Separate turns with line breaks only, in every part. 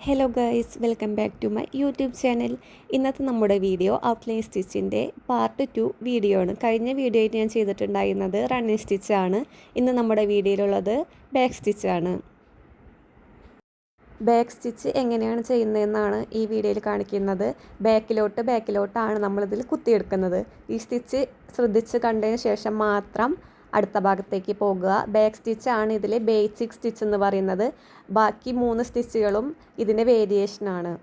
Hello guys, welcome back to my YouTube channel. ഇന്നത്തെ നമ്മുടെ video outline സ്റ്റിച്ചിൻ്റെ part 2 video ആണ്. കഴിഞ്ഞ വീഡിയോ ആയിട്ട് ഞാൻ ചെയ്തിട്ടുണ്ടായിരുന്നത് റണ്ണിങ് സ്റ്റിച്ചാണ്. ഇന്ന് നമ്മുടെ വീഡിയോയിലുള്ളത് ബാക്ക് സ്റ്റിച്ചാണ്. ബാക്ക് സ്റ്റിച്ച് എങ്ങനെയാണ് ചെയ്യുന്നതെന്നാണ് ഈ വീഡിയോയിൽ കാണിക്കുന്നത്. ബാക്കിലോട്ടാണ് നമ്മളിതിൽ കുത്തിയെടുക്കുന്നത്. ഈ സ്റ്റിച്ച് ശ്രദ്ധിച്ച് കണ്ടതിന് ശേഷം മാത്രം അടുത്ത ഭാഗത്തേക്ക് പോകുക. ബാക്ക് സ്റ്റിച്ചാണ് ഇതിലെ ബേസിക് സ്റ്റിച്ച് എന്ന് പറയുന്നത്. ബാക്കി 3 സ്റ്റിച്ചുകളും ഇതിൻ്റെ വേരിയേഷനാണ്.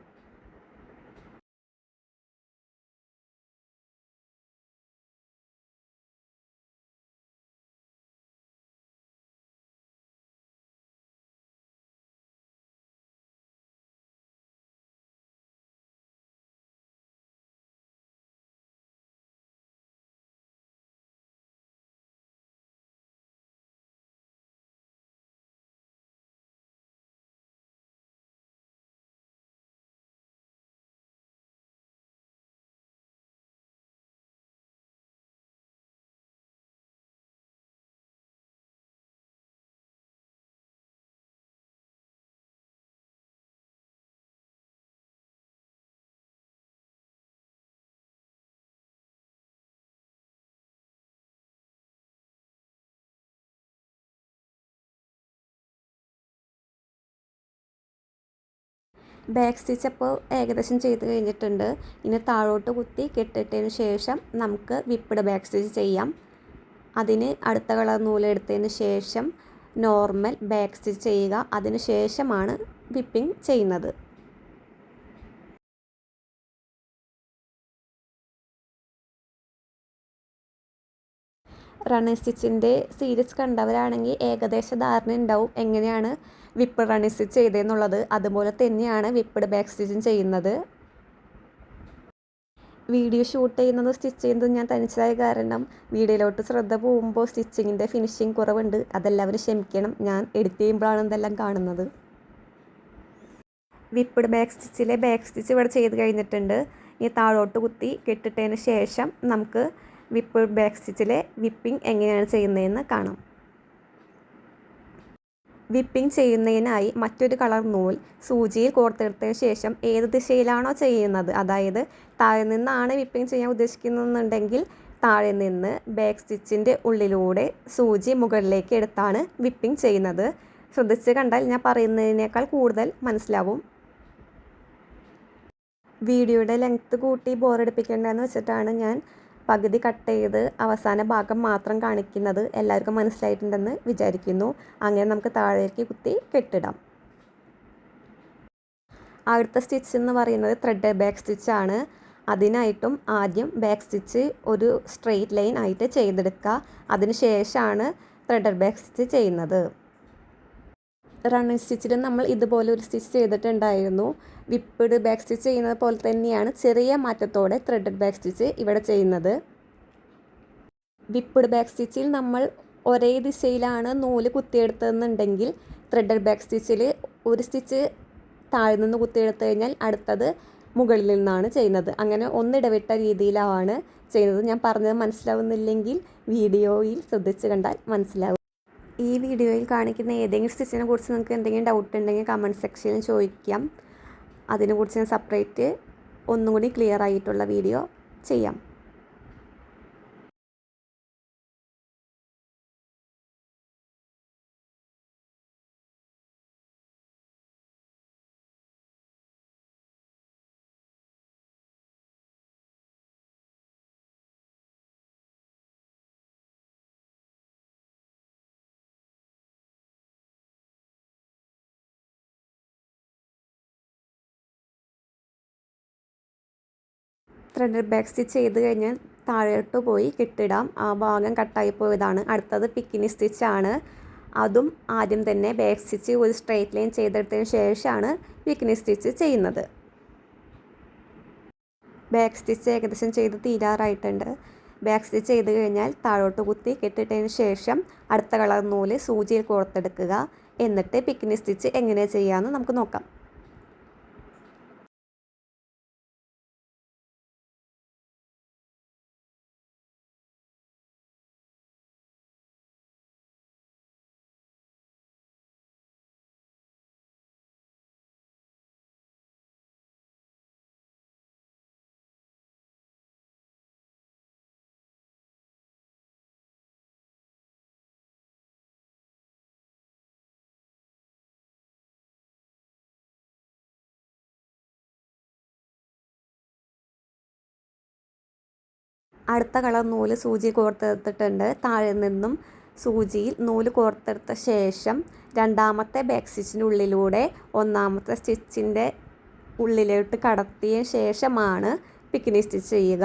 ബാക്ക് സ്റ്റിച്ച് അപ്പോൾ ഏകദേശം ചെയ്ത് കഴിഞ്ഞിട്ടുണ്ട്. ഇനി താഴോട്ട് കുത്തി കെട്ടിട്ടതിന് ശേഷം നമുക്ക് വിപ്പിഡ് ബാക്ക് സ്റ്റിച്ച് ചെയ്യാം. അതിന് അടുത്ത കളർ നൂലെടുത്തതിന് ശേഷം നോർമൽ ബാക്ക് സ്റ്റിച്ച് ചെയ്യുക. അതിന് ശേഷമാണ് വിപ്പിംഗ് ചെയ്യുന്നത്. റണ്ണിങ് സ്റ്റിച്ചിൻ്റെ സീരീസ് കണ്ടവരാണെങ്കിൽ ഏകദേശ ധാരണ ഉണ്ടാവും എങ്ങനെയാണ് വിപ്പിഡ് റണ്ണിങ് സ്റ്റിച്ച് ചെയ്തതെന്നുള്ളത്. അതുപോലെ തന്നെയാണ് വിപ്പിഡ് ബാക്ക് സ്റ്റിച്ചും ചെയ്യുന്നത്. വീഡിയോ ഷൂട്ട് ചെയ്യുന്നത് സ്റ്റിച്ച് ചെയ്യുന്നത് ഞാൻ തനിച്ചായ കാരണം വീഡിയോയിലോട്ട് ശ്രദ്ധ പോകുമ്പോൾ സ്റ്റിച്ചിങ്ങിൻ്റെ ഫിനിഷിങ് കുറവുണ്ട്. അതെല്ലാവരും ക്ഷമിക്കണം. ഞാൻ എഡിറ്റ് ചെയ്യുമ്പോഴാണ് ഇതെല്ലാം കാണുന്നത്. വിപ്പിഡ് ബാക്ക് സ്റ്റിച്ചിലെ ബാക്ക് സ്റ്റിച്ച് ഇവിടെ ചെയ്ത് കഴിഞ്ഞിട്ടുണ്ട്. ഈ താഴോട്ട് കുത്തി കെട്ടിട്ടതിന് ശേഷം നമുക്ക് വിപ്പിഡ് ബാക്ക് സ്റ്റിച്ചിലെ വിപ്പിംഗ് എങ്ങനെയാണ് ചെയ്യുന്നതെന്ന് കാണാം. വിപ്പിംഗ് ചെയ്യുന്നതിനായി മറ്റൊരു കളർ നൂൽ സൂചിയിൽ കോർത്തെടുത്തതിന് ശേഷം ഏത് ദിശയിലാണോ ചെയ്യുന്നത്, അതായത് താഴെ നിന്നാണ് വിപ്പിംഗ് ചെയ്യാൻ ഉദ്ദേശിക്കുന്നതെന്നുണ്ടെങ്കിൽ താഴെ നിന്ന് ബാക്ക് സ്റ്റിച്ചിൻ്റെ ഉള്ളിലൂടെ സൂചി മുകളിലേക്ക് എടുത്താണ് വിപ്പിംഗ് ചെയ്യുന്നത്. ശ്രദ്ധിച്ച് കണ്ടാൽ ഞാൻ പറയുന്നതിനേക്കാൾ കൂടുതൽ മനസ്സിലാവും. വീഡിയോയുടെ ലെങ്ത്ത് കൂട്ടി ബോറടിപ്പിക്കേണ്ടതെന്ന് വെച്ചിട്ടാണ് ഞാൻ പകുതി കട്ട് ചെയ്ത് അവസാന ഭാഗം മാത്രം കാണിക്കുന്നത്. എല്ലാവർക്കും മനസ്സിലായിട്ടുണ്ടെന്ന് വിചാരിക്കുന്നു. അങ്ങനെ നമുക്ക് താഴേക്ക് കുത്തി കെട്ടിടാം. അടുത്ത സ്റ്റിച്ച് എന്ന് പറയുന്നത് ത്രെഡ് ബാക്ക് സ്റ്റിച്ചാണ്. അതിനായിട്ടും ആദ്യം ബാക്ക് സ്റ്റിച്ച് ഒരു സ്ട്രെയിറ്റ് ലൈൻ ആയിട്ട് ചെയ്തെടുക്കുക. അതിന് ശേഷമാണ് ത്രെഡഡ് ബാക്ക് സ്റ്റിച്ച് ചെയ്യുന്നത്. റണ്ണിങ് സ്റ്റിച്ചിൽ നമ്മൾ ഇതുപോലെ ഒരു സ്റ്റിച്ച് ചെയ്തിട്ടുണ്ടായിരുന്നു. വിപ്പിഡ് ബാക്ക് സ്റ്റിച്ച് ചെയ്യുന്നത് പോലെ തന്നെയാണ് ചെറിയ മാറ്റത്തോടെ ത്രെഡഡ് ബാക്ക് സ്റ്റിച്ച് ഇവിടെ ചെയ്യുന്നത്. വിപ്പിഡ് ബാക്ക് സ്റ്റിച്ചിൽ നമ്മൾ ഒരേ ദിശയിലാണ് നൂല് കുത്തിയെടുത്തതെന്നുണ്ടെങ്കിൽ ത്രെഡഡ് ബാക്ക് സ്റ്റിച്ചിൽ ഒരു സ്റ്റിച്ച് താഴെ നിന്ന് കുത്തിയെടുത്തു കഴിഞ്ഞാൽ അടുത്തത് മുകളിൽ നിന്നാണ് ചെയ്യുന്നത്. അങ്ങനെ ഒന്നിടവിട്ട രീതിയിലാണ് ചെയ്യുന്നത്. ഞാൻ പറഞ്ഞത് മനസ്സിലാവുന്നില്ലെങ്കിൽ വീഡിയോയിൽ ശ്രദ്ധിച്ച് കണ്ടാൽ മനസ്സിലാവും. ഈ വീഡിയോയിൽ കാണിക്കുന്ന ഏതെങ്കിലും സ്റ്റിച്ചിനെ കുറിച്ച് നിങ്ങൾക്ക് എന്തെങ്കിലും ഡൗട്ട് ഉണ്ടെങ്കിൽ കമൻറ്റ് സെക്ഷനിൽ ചോദിക്കാം. അതിനെക്കുറിച്ച് ഞാൻ സെപ്പറേറ്റ് ഒന്നും കൂടി ക്ലിയർ ആയിട്ടുള്ള വീഡിയോ ചെയ്യാം. ത്രെഡഡ് ബാക്ക് സ്റ്റിച്ച് ചെയ്ത് കഴിഞ്ഞാൽ താഴോട്ട് പോയി കെട്ടിടാം. ആ ഭാഗം കട്ടായി പോയതാണ്. അടുത്തത് പിക്കിനി സ്റ്റിച്ചാണ്. അതും ആദ്യം തന്നെ ബാക്ക് സ്റ്റിച്ച് ഒരു സ്ട്രെയിറ്റ് ലൈൻ ചെയ്തെടുത്തതിന് ശേഷമാണ് പിക്കിനി സ്റ്റിച്ച് ചെയ്യുന്നത്. ബാക്ക് സ്റ്റിച്ച് ഏകദേശം ചെയ്ത് തീരാറായിട്ടുണ്ട്. ബാക്ക് സ്റ്റിച്ച് ചെയ്ത് കഴിഞ്ഞാൽ താഴോട്ട് കുത്തി കെട്ടിട്ടതിന് ശേഷം അടുത്ത കളർ നൂല് സൂചിയിൽ കോർത്തെടുക്കുക. എന്നിട്ട് പിക്കിനി സ്റ്റിച്ച് എങ്ങനെ ചെയ്യാമെന്ന് നമുക്ക് നോക്കാം. അടുത്ത കളർ നൂല് സൂചി കോർത്തെടുത്തിട്ടുണ്ട്. താഴെ നിന്നും സൂചിയിൽ നൂല് കോർത്തെടുത്ത ശേഷം രണ്ടാമത്തെ ബാക്ക് സ്റ്റിച്ചിൻ്റെ ഉള്ളിലൂടെ ഒന്നാമത്തെ സ്റ്റിച്ചിൻ്റെ ഉള്ളിലോട്ട് കടത്തിയ ശേഷമാണ് പിക്കിനി സ്റ്റിച്ച് ചെയ്യുക.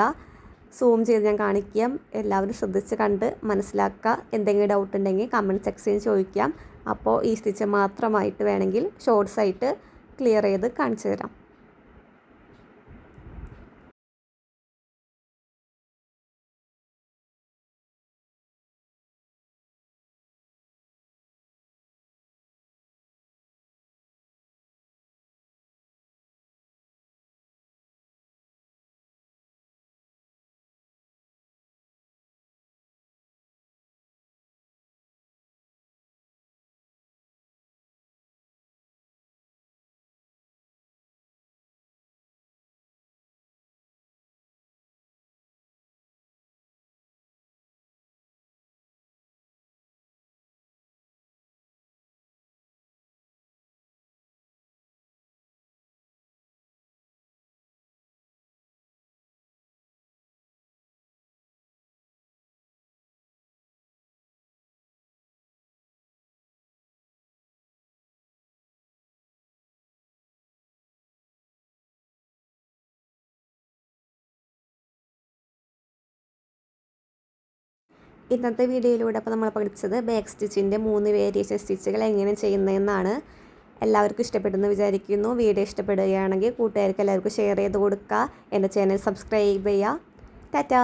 സൂം ചെയ്ത് ഞാൻ കാണിക്കാം. എല്ലാവരും ശ്രദ്ധിച്ച് കണ്ട് മനസ്സിലാക്കുക. എന്തെങ്കിലും ഡൗട്ട് ഉണ്ടെങ്കിൽ കമൻറ്റ് സെക്ഷനിൽ ചോദിക്കാം. അപ്പോൾ ഈ സ്റ്റിച്ച് മാത്രമായിട്ട് വേണമെങ്കിൽ ഷോർട്സ് ആയിട്ട് ക്ലിയർ ചെയ്ത് കാണിച്ചു തരാം. ഇന്നത്തെ വീഡിയോയിലൂടെ അപ്പോൾ നമ്മൾ പഠിച്ചത് ബാക്ക് സ്റ്റിച്ചിൻ്റെ 3 വേരിയേഷൻ സ്റ്റിച്ചുകൾ എങ്ങനെ ചെയ്യുന്നതെന്നാണ്. എല്ലാവർക്കും ഇഷ്ടപ്പെട്ടെന്ന് വിചാരിക്കുന്നു. വീഡിയോ ഇഷ്ടപ്പെടുകയാണെങ്കിൽ കൂട്ടുകാർക്ക് എല്ലാവർക്കും ഷെയർ ചെയ്ത് കൊടുക്കുക. എൻ്റെ ചാനൽ സബ്സ്ക്രൈബ് ചെയ്യുക. ടാറ്റാ.